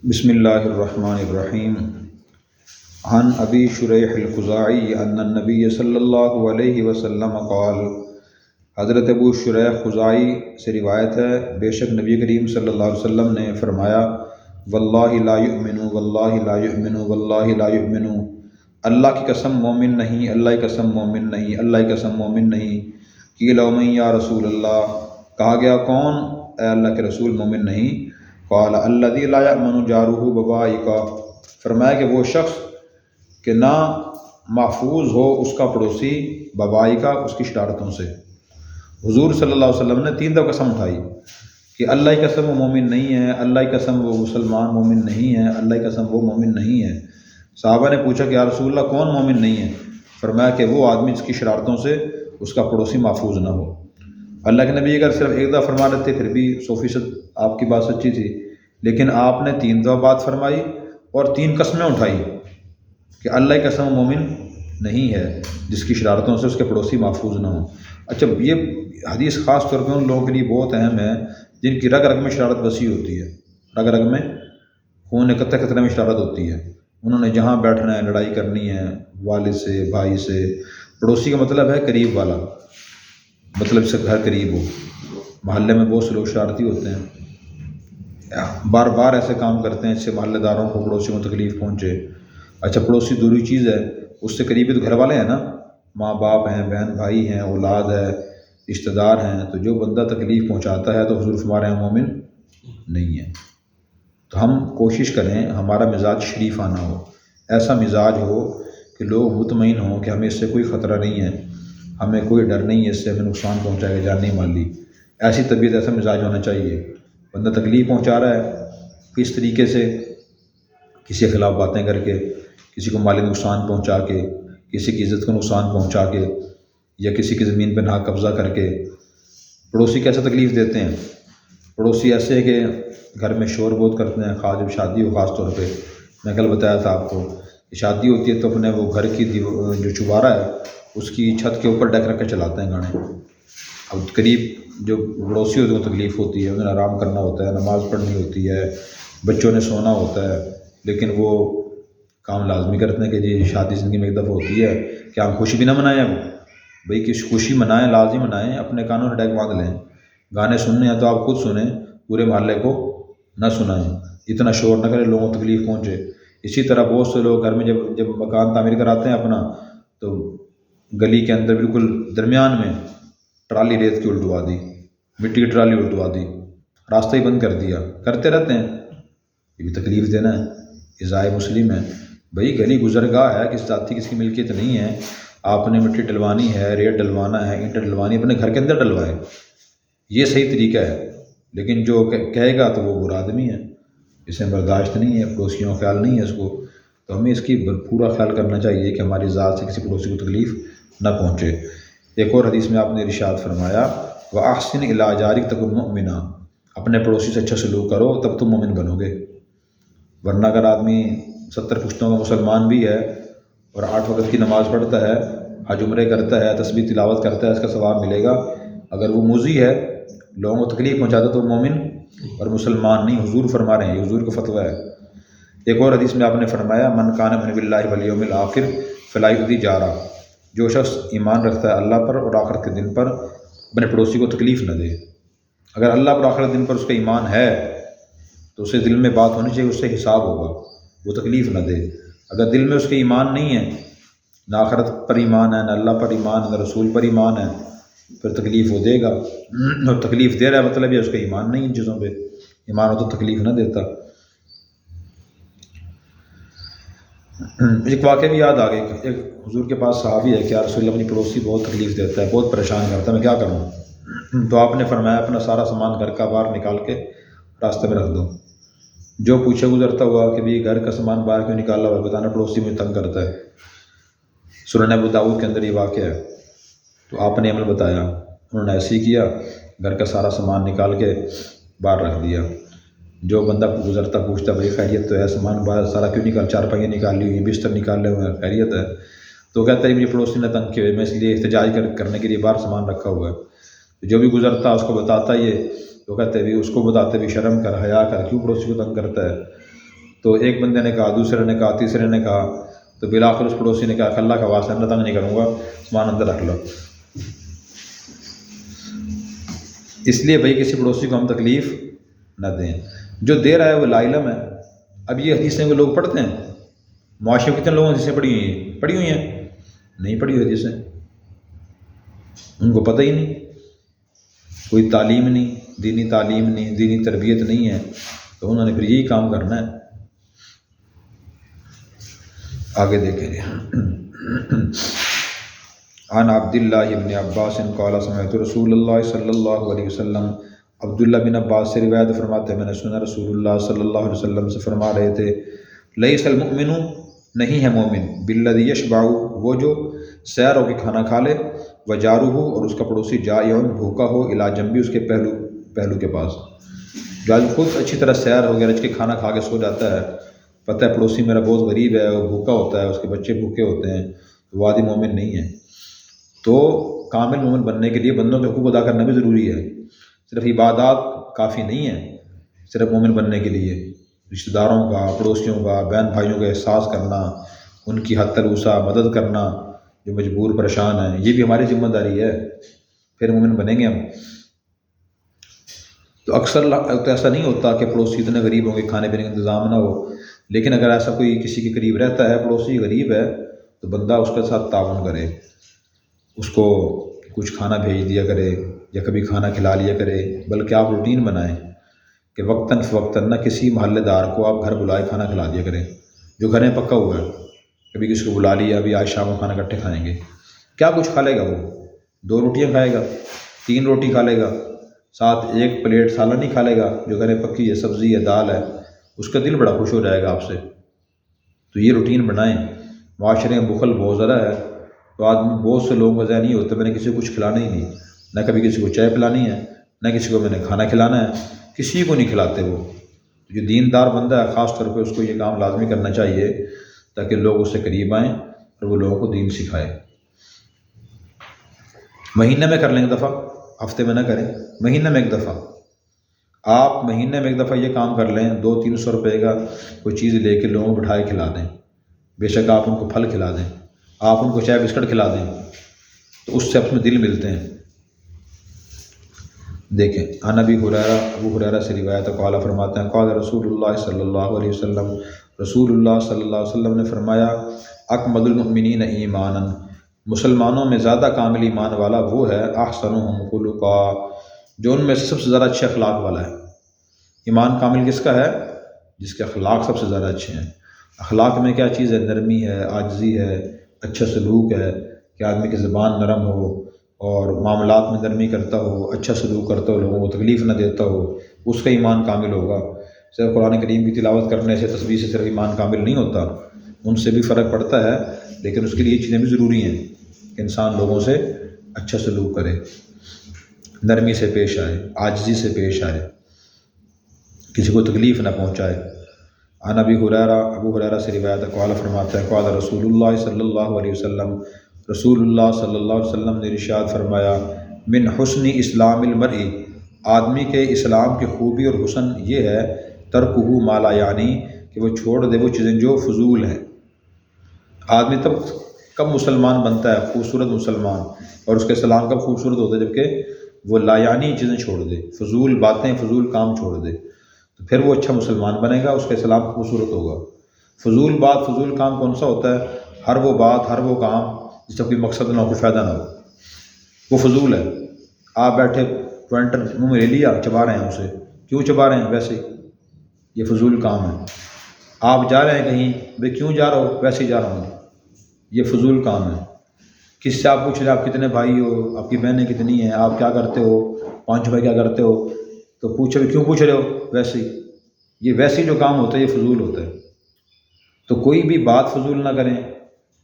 بسم اللہ الرحمن الرحیم۔ عن ابی شریح الخزاعی ان النبی صلی اللہ علیہ وسلم قال، حضرت ابو شریح خزاعی سے روایت ہے، بے شک نبی کریم صلی اللہ علیہ وسلم نے فرمایا، واللہ لا یؤمن واللہ لا یؤمن واللہ لا یؤمن، اللہ کی قسم مومن نہیں، اللہ کی قسم مومن نہیں، اللہ کی قسم مومن نہیں۔ قیل ومن یا رسول اللہ، کہا گیا کون اے اللہ کے رسول مومن نہیں؟ قال الذی لا یأمن جارہ بوائقہ، فرمایا کہ وہ شخص کہ نہ محفوظ ہو اس کا پڑوسی بوائقہ، اس کی شرارتوں سے۔ حضور صلی اللہ علیہ وسلم نے 3 دفعہ قسم اٹھائی کہ اللہ کی قسم وہ مومن نہیں ہے، اللہ کی قسم وہ مسلمان مومن نہیں ہے، اللہ کی قسم وہ مومن نہیں ہے۔ صحابہ نے پوچھا کہ یا رسول اللہ کون مومن نہیں ہے؟ فرمایا کہ وہ آدمی جس کی شرارتوں سے اس کا پڑوسی محفوظ نہ ہو۔ اللہ کے نبی اگر صرف ایک دفعہ فرما لیتے پھر بھی 100% آپ کی بات سچی تھی، لیکن آپ نے 3 دفعہ بات فرمائی اور 3 قسمیں اٹھائی کہ اللہ کی قسم مومن نہیں ہے جس کی شرارتوں سے اس کے پڑوسی محفوظ نہ ہوں۔ اچھا، یہ حدیث خاص طور پہ ان لوگوں کے لیے بہت اہم ہے جن کی رگ رگ میں شرارت وسیع ہوتی ہے، رگ رگ میں خون قطرے قطرے میں شرارت ہوتی ہے۔ انہوں نے جہاں بیٹھنا ہے لڑائی کرنی ہے، والد سے، بھائی سے۔ پڑوسی کا مطلب ہے قریب والا، مطلب اس سے گھر قریب ہو۔ محلے میں بہت سے لوگ شرارتی ہوتے ہیں، بار بار ایسے کام کرتے ہیں جس سے محلے داروں کو، پڑوسیوں کو تکلیف پہنچے۔ اچھا، پڑوسی دوری چیز ہے، اس سے قریبی تو گھر والے ہیں نا، ماں باپ ہیں، بہن بھائی ہیں، اولاد ہے، رشتہ دار ہیں۔ تو جو بندہ تکلیف پہنچاتا ہے تو حضور فرما رہے ہیں مومن نہیں ہے۔ تو ہم کوشش کریں ہمارا مزاج شریف آنا ہو، ایسا مزاج ہو کہ لوگ مطمئن ہوں کہ ہمیں اس سے کوئی خطرہ نہیں ہے، ہمیں کوئی ڈر نہیں ہے اس سے ہمیں نقصان پہنچائے گا جانی مالی۔ ایسی طبیعت، ایسا مزاج ہونا چاہیے۔ بندہ تکلیف پہنچا رہا ہے کس طریقے سے، کسی کے خلاف باتیں کر کے، کسی کو مالی نقصان پہنچا کے، کسی کی عزت کو نقصان پہنچا کے، یا کسی کی زمین پہ ناحق قبضہ کر کے۔ پڑوسی کیسے تکلیف دیتے ہیں؟ پڑوسی ایسے ہے کہ گھر میں شور بہت کرتے ہیں، خاص جب شادی ہو، خاص طور پہ میں کل بتایا تھا آپ کو کہ شادی ہوتی ہے تو اپنے وہ گھر کی جو چوبارہ ہے اس کی چھت کے اوپر ڈیک رکھ کے چلاتے ہیں گانے۔ اب قریب جو پڑوسی ہوتے ہیں وہ تکلیف ہوتی ہے، انہیں آرام کرنا ہوتا ہے، نماز پڑھنی ہوتی ہے، بچوں نے سونا ہوتا ہے، لیکن وہ کام لازمی کرتے ہیں کہ جی شادی زندگی میں ایک دفعہ ہوتی ہے کہ ہم خوشی بھی نہ منائیں۔ اب بھئی کس خوشی منائیں، لازمی منائیں، اپنے کانوں سے ڈیک باندھ لیں۔ گانے سننے ہیں تو آپ خود سنیں، پورے محلے کو نہ سنائیں، اتنا شور نہ کریں لوگوں کو تکلیف پہنچے۔ اسی طرح بہت سے لوگ گھر میں جب مکان تعمیر کراتے ہیں اپنا، تو گلی کے اندر بالکل درمیان میں ٹرالی ریت کی الٹوا دی، مٹی کی ٹرالی الٹوا دی، راستہ ہی بند کر دیا، کرتے رہتے ہیں۔ یہ بھی تکلیف دینا ہے، ازائے مسلم ہے۔ بھئی گلی گزرگاہ ہے، کس ذاتی کس کی ملکیت نہیں ہے، آپ نے مٹی ڈلوانی ہے، ریت ڈلوانا ہے، اینٹ ڈلوانی ہے، اپنے گھر کے اندر ڈلوائے، یہ صحیح طریقہ ہے۔ لیکن جو کہے گا تو وہ برا آدمی ہے، اسے برداشت نہیں ہے، پڑوسیوں کا خیال نہیں ہے اس کو۔ تو ہمیں اس کی پورا خیال کرنا چاہیے کہ ہماری ذات سے کسی پڑوسی کو تکلیف نہ پہنچے۔ ایک اور حدیث میں آپ نے ارشاد فرمایا، وَأَحْسِنْ إِلَىٰ جَارِكَ تَكُن مُؤْمِنًا، اپنے پڑوسی سے اچھا سلوک کرو تب تم مومن بنو گے۔ ورنہ اگر آدمی 70 پشتوں کا مسلمان بھی ہے اور 8 وقت کی نماز پڑھتا ہے، حج عمرے کرتا ہے، تسبیح تلاوت کرتا ہے، اس کا ثواب ملے گا۔ اگر وہ موذی ہے، لوگوں کو تکلیف پہنچاتا تو مومن اور مسلمان نہیں۔ حضور فرما رہے ہیں، یہ حضور کا فتویٰ ہے۔ ایک اور حدیث میں آپ نے فرمایا، من کان یؤمن باللہ والیوم الآخر فلا یؤذی جارہ، جو شخص ایمان رکھتا ہے اللہ پر اور آخرت کے دن پر، اپنے پڑوسی کو تکلیف نہ دے۔ اگر اللہ پر آخرت کے دن پر اس کا ایمان ہے تو اسے دل میں بات ہونی چاہیے، اس سے حساب ہوگا، وہ تکلیف نہ دے۔ اگر دل میں اس کے ایمان نہیں ہے، نہ آخرت پر ایمان ہے، نہ اللہ پر ایمان ہے، نہ رسول پر ایمان ہے، پھر تکلیف وہ دے گا۔ اور تکلیف دے رہا ہے مطلب یہ اس کا ایمان نہیں ان چیزوں پہ، ایمان ہو تو تکلیف نہ دیتا۔ ایک واقعہ بھی یاد آ گئی، ایک حضور کے پاس صحابی ہے کہ یا رسول اللہ اپنی پڑوسی بہت تکلیف دیتا ہے، بہت پریشان کرتا ہے، میں کیا کروں؟ تو آپ نے فرمایا اپنا سارا سامان گھر کا باہر نکال کے راستے میں رکھ دو۔ جو پوچھے گزرتا ہوا کہ بھی گھر کا سامان باہر کیوں نکالا ہوا، بتانا پڑوسی مجھے تنگ کرتا ہے۔ سنن ابو داؤد کے اندر یہ واقعہ ہے۔ تو آپ نے عمل بتایا، انہوں نے ایسے ہی کیا، گھر کا سارا سامان نکال کے باہر رکھ دیا۔ جو بندہ گزرتا پوچھتا بھائی خیریت تو ہے، سامان باہر سارا کیوں نکال، چارپائیاں نکال لی ہوئی، بستر نکالے ہوئے ہیں، خیریت ہے؟ تو کہتا ہے مجھے پڑوسی نے تنگ کیے ہوئے، میں اس لیے احتجاج کرنے کے لیے باہر سامان رکھا ہوا ہے۔ جو بھی گزرتا اس کو بتاتا یہ، تو کہتے بھی اس کو بتاتے بھی شرم کر، حیا کر، کیوں پڑوسی کو تنگ کرتا ہے؟ تو ایک بندے نے کہا، دوسرے نے کہا، تیسرے نے کہا، تو بالآخر اس پڑوسی نے کہا کہ اللہ کا واسطہ میں تنگ نہیں کروں گا، سامان اندر رکھ لو۔ اس لیے بھائی کسی پڑوسی کو ہم تکلیف نہ دیں، جو دے رہا ہے وہ لا علم ہے۔ اب یہ حدیثیں وہ لوگ پڑھتے ہیں، معاشرے میں کتنے لوگوں نے حدیثیں پڑھی ہوئی ہیں؟ نہیں پڑھی ہوئی حدیثیں، ان کو پتہ ہی نہیں، کوئی تعلیم نہیں، دینی تعلیم نہیں، دینی تربیت نہیں ہے، تو انہوں نے پھر یہی کام کرنا ہے۔ آگے دیکھیں گے۔ عن عبداللہ بن عباس قال سمعت رسول اللہ صلی اللہ علیہ وسلم، عبداللہ بن عباس سے روایت فرماتے ہیں میں نے سنا رسول اللہ صلی اللہ علیہ وسلم سے فرما رہے تھے، لیس المؤمن، نہیں ہے مومن، بالذی یشبع، وہ جو سیر ہو کے کھانا کھا لے، وجارہ، اور اس کا پڑوسی جائع، بھوکا ہو، الی جنبی، اس کے پہلو کے پاس۔ جو آدمی خود اچھی طرح سیر ہو گیا، رچ کے کھانا کھا کے سو جاتا ہے، پتہ ہے پڑوسی میرا بہت غریب ہے، وہ بھوکا ہوتا ہے، اس کے بچے بھوکے ہوتے ہیں، وہ آدمی مومن نہیں ہے۔ تو کامل مومن بننے کے لیے بندوں کے حقوق ادا کرنا بھی ضروری ہے، صرف عبادات کافی نہیں ہے صرف مومن بننے کے لیے۔ رشتہ داروں کا، پڑوسیوں کا، بہن بھائیوں کا احساس کرنا، ان کی حد تلوسع مدد کرنا، جو مجبور پریشان ہیں، یہ بھی ہماری ذمہ داری ہے، پھر مومن بنیں گے ہم۔ تو اکثر تو ایسا نہیں ہوتا کہ پڑوسی اتنے غریب ہوں گے کھانے پینے کا انتظام نہ ہو، لیکن اگر ایسا کوئی کسی کے قریب رہتا ہے، پڑوسی غریب ہے، تو بندہ اس کے ساتھ تعاون کرے، اس کو کچھ کھانا بھیج دیا کرے یا کبھی کھانا کھلا لیا کرے، بلکہ آپ روٹین بنائیں کہ وقتاً فوقتاً نہ کسی محلے دار کو آپ گھر بلائے کھانا کھلا دیا کریں، جو گھر میں پکا ہوا ہے، کبھی کسی کو بلا لیا، ابھی آج شام کو کھانا اکٹھے کھائیں گے، کیا کچھ کھا لے گا وہ؟ 2 روٹیاں کھائے گا، 3 روٹی کھا لے گا، ساتھ 1 پلیٹ سالن نہیں کھا لے گا جو گھر میں پکی ہے، سبزی ہے، دال ہے، اس کا دل بڑا خوش ہو جائے گا آپ سے۔ تو یہ روٹین بنائیں۔ معاشرے میں بخل بہت زیادہ ہے، تو آدمی، بہت سے لوگوں کا ذہن نہیں ہوتا میں نے کسی کو کچھ کھلانا ہی نہیں، نہ کبھی کسی کو چائے پلانی ہے، نہ کسی کو میں نے کھانا کھلانا ہے، کسی کو نہیں کھلاتے وہ۔ جو دیندار بندہ ہے خاص طور پہ اس کو یہ کام لازمی کرنا چاہیے تاکہ لوگ اس سے قریب آئیں اور وہ لوگوں کو دین سکھائے۔ مہینے میں کر لیں ایک دفعہ، ہفتے میں نہ کریں، مہینے میں ایک دفعہ۔ آپ مہینے میں ایک دفعہ یہ کام کر لیں، 200-300 روپے کا کوئی چیز لے کے لوگوں کو بٹھائے کھلا دیں، بے شک آپ ان کو پھل کھلا دیں، آپ ان کو چائے بسکٹ کھلا دیں، تو اس سے اپنے دل ملتے ہیں۔ دیکھیں، عن ابی ہریرہ سے روایت ہے، قال فرماتے ہیں، قال رسول اللہ صلی اللہ علیہ وسلم، رسول اللہ صلی اللہ علیہ وسلم نے فرمایا، اکمل المؤمنین ایمانا، مسلمانوں میں زیادہ کامل ایمان والا وہ ہے، احسنہم خلقا، جو ان میں سے سب سے زیادہ اچھے اخلاق والا ہے۔ ایمان کامل کس کا ہے؟ جس کے اخلاق سب سے زیادہ اچھے ہیں۔ اخلاق میں کیا چیز ہے؟ نرمی ہے، عاجزی ہے، اچھا سلوک ہے، کہ آدمی کی زبان نرم ہو اور معاملات میں نرمی کرتا ہو، اچھا سلوک کرتا ہو، لوگوں کو تکلیف نہ دیتا ہو، اس کا ایمان کامل ہوگا۔ صرف قرآن کریم کی تلاوت کرنے سے، تسبیح سے صرف ایمان کامل نہیں ہوتا، ان سے بھی فرق پڑتا ہے، لیکن اس کے لیے یہ چیزیں بھی ضروری ہیں کہ انسان لوگوں سے اچھا سلوک کرے، نرمی سے پیش آئے، عاجزی سے پیش آئے، کسی کو تکلیف نہ پہنچائے۔ عن ابی ہریرہ سے روایت ہے، قال فرماتا ہے، قال رسول اللہ صلی اللہ علیہ وسلم، رسول اللہ صلی اللہ علیہ وسلم نے ارشاد فرمایا، من حسن اسلام المرء، آدمی کے اسلام کی خوبی اور حسن یہ ہے، ترکہ ما لا یعنی، کہ وہ چھوڑ دے وہ چیزیں جو فضول ہیں۔ آدمی تب کب مسلمان بنتا ہے؟ خوبصورت مسلمان، اور اس کے اسلام کب خوبصورت ہوتا ہے؟ جبکہ وہ لا یعنی چیزیں چھوڑ دے، فضول باتیں، فضول کام چھوڑ دے، تو پھر وہ اچھا مسلمان بنے گا، اس کا اسلام خوبصورت ہوگا۔ فضول بات، فضول کام کون سا ہوتا ہے؟ ہر وہ بات، ہر وہ کام جس کا کوئی مقصد نہ ہو، کوئی فائدہ نہ ہو، وہ فضول ہے۔ آپ بیٹھے پوائنٹر منہ میں لے لیا، چبا رہے ہیں اسے، کیوں چبا رہے ہیں؟ ویسے یہ فضول کام ہے۔ آپ جا رہے ہیں کہیں، بھئی کیوں جا رہا ہو؟ ویسے ہی جا رہا ہوں، یہ فضول کام ہے۔ کس سے آپ پوچھ رہے ہیں آپ کتنے بھائی ہو، آپ کی بہنیں کتنی ہیں، آپ کیا کرتے ہو، 5 بھائی کیا کرتے ہو، تو پوچھے بھی کیوں پوچھ رہے ہو؟ ویسے ہی، یہ ویسے ہی جو کام ہوتا ہے یہ فضول ہوتا ہے۔ تو کوئی بھی بات فضول نہ کریں،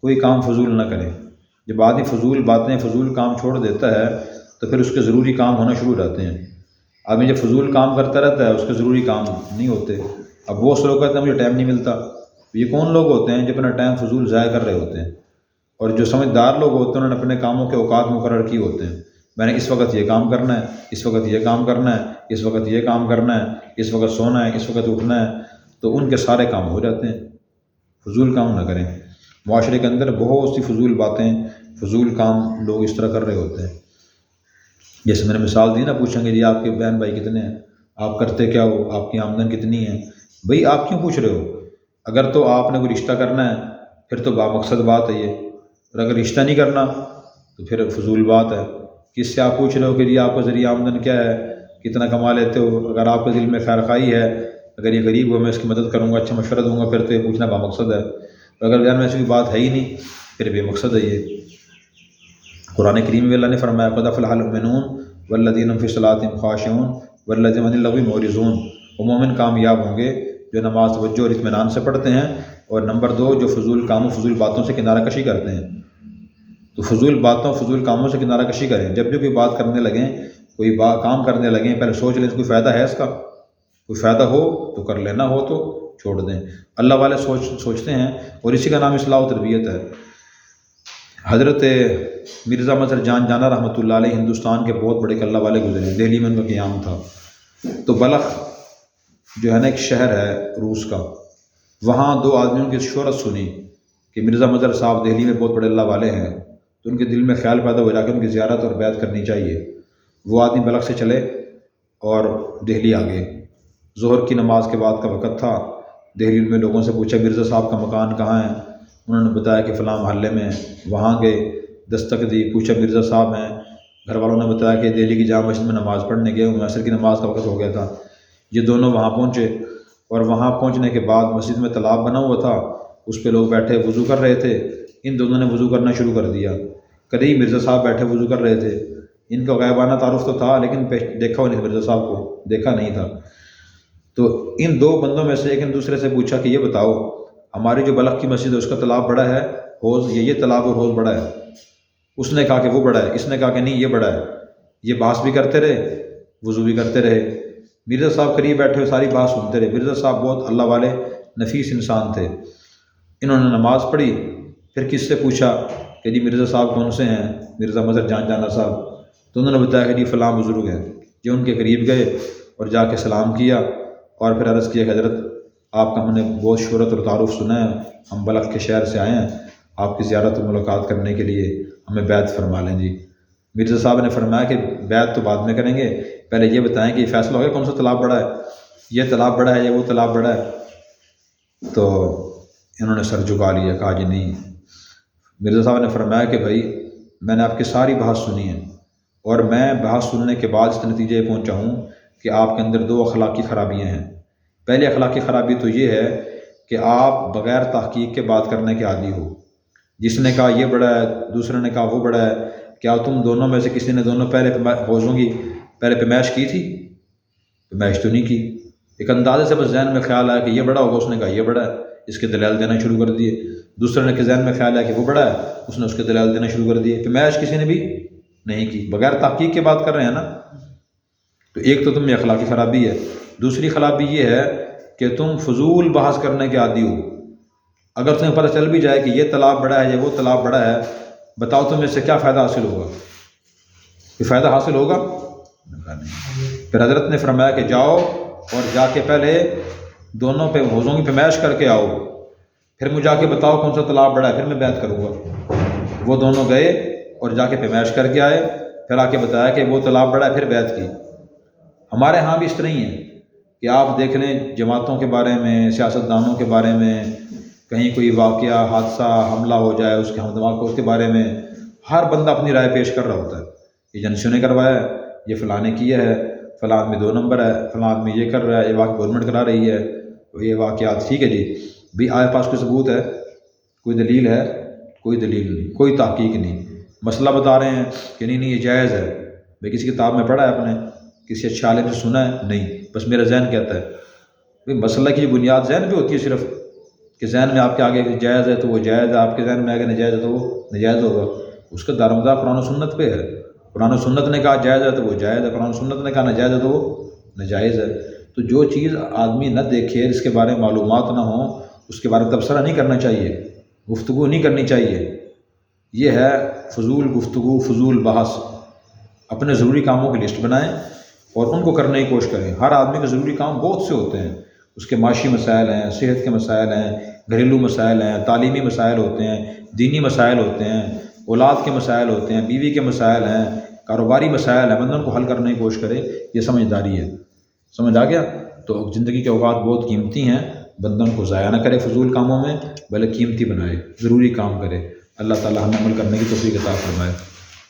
کوئی کام فضول نہ کریں۔ جب آدمی فضول باتیں، فضول کام چھوڑ دیتا ہے تو پھر اس کے ضروری کام ہونا شروع ہو جاتے ہیں۔ آدمی جب فضول کام کرتا رہتا ہے اس کے ضروری کام نہیں ہوتے۔ اب بہت سے لوگ کہتے ہیں مجھے ٹائم نہیں ملتا، یہ کون لوگ ہوتے ہیں جو اپنا ٹائم فضول ضائع کر رہے ہوتے ہیں؟ اور جو سمجھدار لوگ ہوتے ہیں انہوں نے اپنے کاموں کے اوقات مقرر کیے ہوتے ہیں، میں نے اس وقت یہ کام کرنا ہے، اس وقت یہ کام کرنا ہے، اس وقت یہ کام کرنا ہے، اس وقت سونا ہے، اس وقت اٹھنا ہے۔ تو ان کے سارے کام ہو جاتے ہیں۔ فضول کام نہ کریں۔ معاشرے کے اندر بہت سی فضول باتیں، فضول کام لوگ اس طرح کر رہے ہوتے ہیں۔ جیسے میں نے مثال دی نا، پوچھیں گے جی آپ کے بہن بھائی کتنے ہیں، آپ کرتے کیا ہو، آپ کی آمدن کتنی ہے؟ بھئی آپ کیوں پوچھ رہے ہو؟ اگر تو آپ نے کوئی رشتہ کرنا ہے پھر تو بامقصد بات ہے یہ، اور اگر رشتہ نہیں کرنا تو پھر فضول بات ہے۔ کس سے آپ پوچھ رہے ہو کہ جی آپ کا ذریعہ آمدن کیا ہے، کتنا کما لیتے ہو؟ اگر آپ کے دل میں خیر خواہی ہے، اگر یہ غریب ہو میں اس کی مدد کروں گا، اچھا مشورہ دوں گا، پھر تو یہ پوچھنا بامقصد ہے۔ اگر ذہن میں ایسی کوئی بات ہے ہی نہیں پھر بے مقصد ہے یہ۔ قرآن کریم میں اللہ نے فرمایا قد افلح المؤمنون والذین هم فی صلاتهم خاشعون والذین عن اللغو معرضون، وہ مومن کامیاب ہوں گے جو نماز توجہ اور اطمینان سے پڑھتے ہیں، اور نمبر 2 جو فضول کاموں فضول باتوں سے کنارہ کشی کرتے ہیں۔ تو فضول باتوں فضول کاموں سے کنارہ کشی کریں۔ جب بھی کوئی بات کرنے لگیں، کوئی کام کرنے لگیں، پہلے سوچ لیں کوئی فائدہ ہے اس کا، کوئی فائدہ ہو تو کر لینا، ہو تو چھوڑ دیں۔ اللہ والے سوچتے ہیں، اور اسی کا نام اصلاح و تربیت ہے۔ حضرت مرزا مظہر جان جانا رحمۃ اللہ علیہ ہندوستان کے بہت بڑے اللہ والے گزرے، دہلی میں ان کا قیام تھا۔ تو بلخ جو ہے نا ایک شہر ہے روس کا، وہاں 2 آدمیوں کی شہرت سنی کہ مرزا مظہر صاحب دہلی میں بہت بڑے اللہ والے ہیں، تو ان کے دل میں خیال پیدا ہو جا کہ ان کی زیارت اور بیعت کرنی چاہیے۔ وہ آدمی بلخ سے چلے اور دہلی آ گئے۔ ظہر کی نماز کے بعد کا وقت تھا۔ دہلی میں لوگوں سے پوچھا مرزا صاحب کا مکان کہاں ہے؟ انہوں نے بتایا کہ فلاں محلے میں۔ وہاں گئے، دستک دی، پوچھا مرزا صاحب ہیں؟ گھر والوں نے بتایا کہ دہلی کی جامع مسجد میں نماز پڑھنے گئے، عصر کی نماز کا وقت ہو گیا تھا۔ یہ دونوں وہاں پہنچے، اور وہاں پہنچنے کے بعد مسجد میں تالاب بنا ہوا تھا، اس پہ لوگ بیٹھے وضو کر رہے تھے۔ ان دونوں نے وضو کرنا شروع کر دیا۔ کدی مرزا صاحب بیٹھے وضو کر رہے تھے، ان کا غائبانہ تعارف تو تھا لیکن دیکھا ہوا نہیں، مرزا صاحب کو دیکھا نہیں تھا۔ تو ان 2 بندوں میں سے ایک نے دوسرے سے پوچھا کہ یہ بتاؤ ہماری جو بلخ کی مسجد ہے اس کا تالاب بڑا ہے حوض، یہ تالاب اور حوض بڑا ہے؟ اس نے کہا کہ وہ بڑا ہے، اس نے کہا کہ نہیں یہ بڑا ہے۔ یہ بحث بھی کرتے رہے، وضو بھی کرتے رہے۔ مرزا صاحب قریب بیٹھے ہوئے ساری بات سنتے رہے۔ مرزا صاحب بہت اللہ والے نفیس انسان تھے۔ انہوں نے نماز پڑھی، پھر کس سے پوچھا کہ جی مرزا صاحب کون سے ہیں؟ مرزا مظہر جان جانا صاحب۔ تو انہوں نے بتایا کہ جی فلاں بزرگ ہیں۔ جو ان کے قریب گئے اور جا کے سلام کیا، اور پھر عرض کیا کہ حضرت آپ کا ہم نے بہت شہرت اور تعارف سنا ہے، ہم بلخ کے شہر سے آئے ہیں آپ کی زیارت و ملاقات کرنے کے لیے، ہمیں بیعت فرما لیں جی۔ مرزا صاحب نے فرمایا کہ بیعت تو بعد میں کریں گے، پہلے یہ بتائیں کہ یہ فیصلہ ہو گیا کون سا تالاب بڑا ہے، یہ تالاب بڑا ہے یا وہ تالاب بڑا ہے؟ تو انہوں نے سر جھکا لیا، کہا جی نہیں۔ مرزا صاحب نے فرمایا کہ بھائی میں نے آپ کی ساری بحث سنی ہے، اور میں بحث سننے کے بعد اس نتیجے پہنچا ہوں کہ آپ کے اندر 2 اخلاقی خرابیاں ہیں۔ پہلی اخلاقی خرابی تو یہ ہے کہ آپ بغیر تحقیق کے بات کرنے کے عادی ہو۔ جس نے کہا یہ بڑا ہے، دوسرے نے کہا وہ بڑا ہے، کیا تم دونوں میں سے کسی نے دونوں پہلے حوضوں کی پہلے پیمائش کی تھی؟ پیمائش تو نہیں کی۔ ایک اندازے سے بس ذہن میں خیال آیا کہ یہ بڑا ہوگا، اس نے کہا یہ بڑا ہے، اس کے دلائل دینا شروع کر دیے۔ دوسرے نے کہ ذہن میں خیال آیا کہ وہ بڑا ہے، اس نے اس کے دلائل دینا شروع کر دیے۔ پیمائش کسی نے بھی نہیں کی، بغیر تحقیق کے بات کر رہے ہیں نا۔ تو ایک تو تم میں اخلاقی خرابی ہے۔ دوسری خرابی یہ ہے کہ تم فضول بحث کرنے کے عادی ہو۔ اگر تمہیں پتہ چل بھی جائے کہ یہ تالاب بڑا ہے یا وہ تالاب بڑا ہے، بتاؤ تمہیں اس سے کیا فائدہ حاصل ہوگا؟ کوئی فائدہ حاصل ہوگا؟ پھر حضرت نے فرمایا کہ جاؤ اور جا کے پہلے دونوں پہ حوضوں کی پیمائش کر کے آؤ، پھر مجھے جا کے بتاؤ کون سا تالاب بڑا ہے، پھر میں بیعت کروں گا۔ وہ دونوں گئے اور جا کے پیمائش کر کے آئے، پھر آ کے بتایا کہ وہ تالاب بڑا ہے، پھر بیعت کی۔ ہمارے ہاں بھی اس طرح ہی ہے کہ آپ دیکھ لیں جماعتوں کے بارے میں، سیاستدانوں کے بارے میں، کہیں کوئی واقعہ حادثہ حملہ ہو جائے اس کے ہم دماغ کو، اس کے بارے میں ہر بندہ اپنی رائے پیش کر رہا ہوتا ہے۔ یہ جنسوں نے کروایا ہے، یہ فلاں نے کیا ہے، فلاں آدمی 2 نمبر ہے، فلاں آدمی یہ کر رہا ہے، یہ واقعہ گورنمنٹ کرا رہی ہے، یہ واقعات ٹھیک ہے جی بھی آئے پاس کوئی ثبوت ہے، کوئی دلیل ہے؟ کوئی دلیل نہیں، کوئی تحقیق نہیں۔ مسئلہ بتا رہے ہیں کہ نہیں یہ جائز ہے، بھائی کسی کتاب میں پڑھا ہے آپ نے، کسی اچھے عالم سے سنا ہے؟ نہیں، بس میرا ذہن کہتا ہے۔ بھائی مسئلہ کی بنیاد ذہن پہ ہوتی ہے صرف، کہ ذہن میں آپ کے آگے جائز ہے تو وہ جائز ہے، آپ کے ذہن میں آگے نجائز ہے تو وہ نجائز ہوگا۔ اس کا دارمدار قرآن و سنت پہ ہے۔ قرآن و سنت نے کہا جائز ہے تو وہ جائز ہے، قرآن و سنت نے کہا ناجائز ہے تو وہ ناجائز ہے۔ تو جو چیز آدمی نہ دیکھے، اس کے بارے میں معلومات نہ ہوں، اس کے بارے میں تبصرہ نہیں کرنا چاہیے، گفتگو نہیں کرنی چاہیے۔ یہ ہے فضول گفتگو، فضول بحث۔ اپنے ضروری کاموں کی لسٹ بنائیں اور ان کو کرنے کی کوشش کریں۔ ہر آدمی کے ضروری کام بہت سے ہوتے ہیں، اس کے معاشی مسائل ہیں، صحت کے مسائل ہیں، گھریلو مسائل ہیں، تعلیمی مسائل ہوتے ہیں، دینی مسائل ہوتے ہیں، اولاد کے مسائل ہوتے ہیں، بیوی کے مسائل ہیں، کاروباری مسائل ہیں، بندہ ان کو حل کرنے کی کوشش کرے، یہ سمجھداری ہے۔ سمجھ آ گیا؟ تو زندگی کے اوقات بہت قیمتی ہیں، بندہ ان کو ضائع نہ کرے فضول کاموں میں، بلکہ قیمتی بنائے، ضروری کام کرے۔ اللہ تعالی ہمیں عمل کرنے کی توفیق عطا فرمائے۔